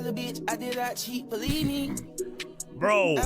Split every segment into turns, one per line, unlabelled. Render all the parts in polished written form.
$100 bitch, I did not cheat, believe me.
Bro,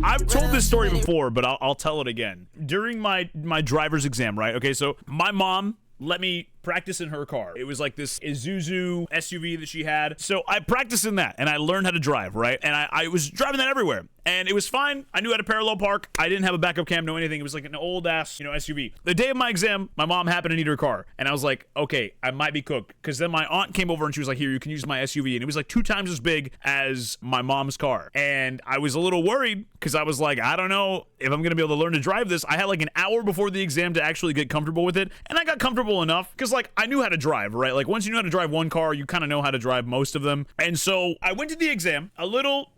I've told this story before, but I'll tell it again. During my driver's exam, right? Okay, so my mom let me practice in her car. It was like this Isuzu SUV that she had. So I practiced in that and I learned how to drive, right? And I was driving that everywhere and it was fine. I knew how to parallel park. I didn't have a backup cam, no anything. It was like an old ass, SUV. The day of my exam, my mom happened to need her car. And I was like, okay, I might be cooked. Because then my aunt came over and she was like, here, you can use my SUV. And it was like 2 times as big as my mom's car. And I was a little worried because I was like, I don't know if I'm going to be able to learn to drive this. I had like an hour before the exam to actually get comfortable with it. And I got comfortable enough because like I knew how to drive, right? Like once you know how to drive one car, you kind of know how to drive most of them. And so I went to the exam a little,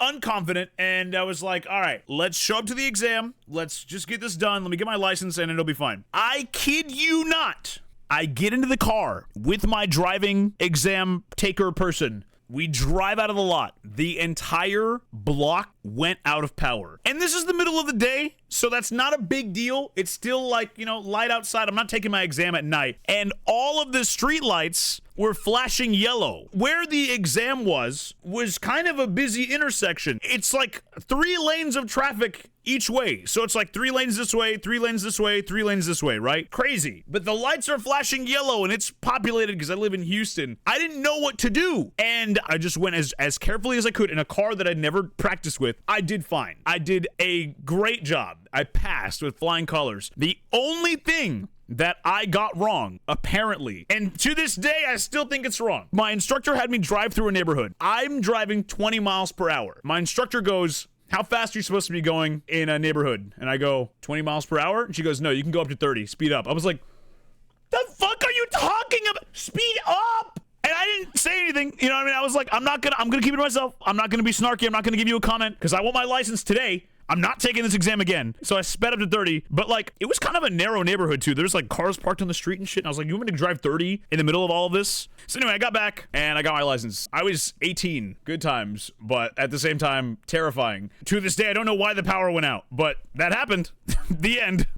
unconfident. And I was like, all right, let's show up to the exam. Let's just get this done. Let me get my license and it'll be fine. I kid you not. I get into the car with my driving exam taker person. We drive out of the lot. The entire block went out of power. And this is the middle of the day, so that's not a big deal. It's still like, light outside. I'm not taking my exam at night. And all of the street lights were flashing yellow. Where the exam was kind of a busy intersection. It's like 3 lanes of traffic each way. So it's like 3 lanes this way, 3 lanes this way, 3 lanes this way, right? Crazy. But the lights are flashing yellow and it's populated because I live in Houston. I didn't know what to do. And I just went as carefully as I could in a car that I'd never practiced with. I did fine. I did a great job. I passed with flying colors. The only thing that I got wrong, apparently, and to this day, I still think it's wrong. My instructor had me drive through a neighborhood. I'm driving 20 miles per hour. My instructor goes, how fast are you supposed to be going in a neighborhood? And I go, 20 miles per hour? And she goes, no, you can go up to 30. Speed up. I was like, the fuck are you talking about? Speed up! And I didn't say anything. You know what I mean? I was like, I'm gonna keep it to myself. I'm not gonna be snarky. I'm not gonna give you a comment because I want my license today. I'm not taking this exam again. So I sped up to 30, but like, it was kind of a narrow neighborhood too. There's like cars parked on the street and shit. And I was like, you want me to drive 30 in the middle of all of this? So anyway, I got back and I got my license. I was 18, good times, but at the same time, terrifying. To this day, I don't know why the power went out, but that happened. The end.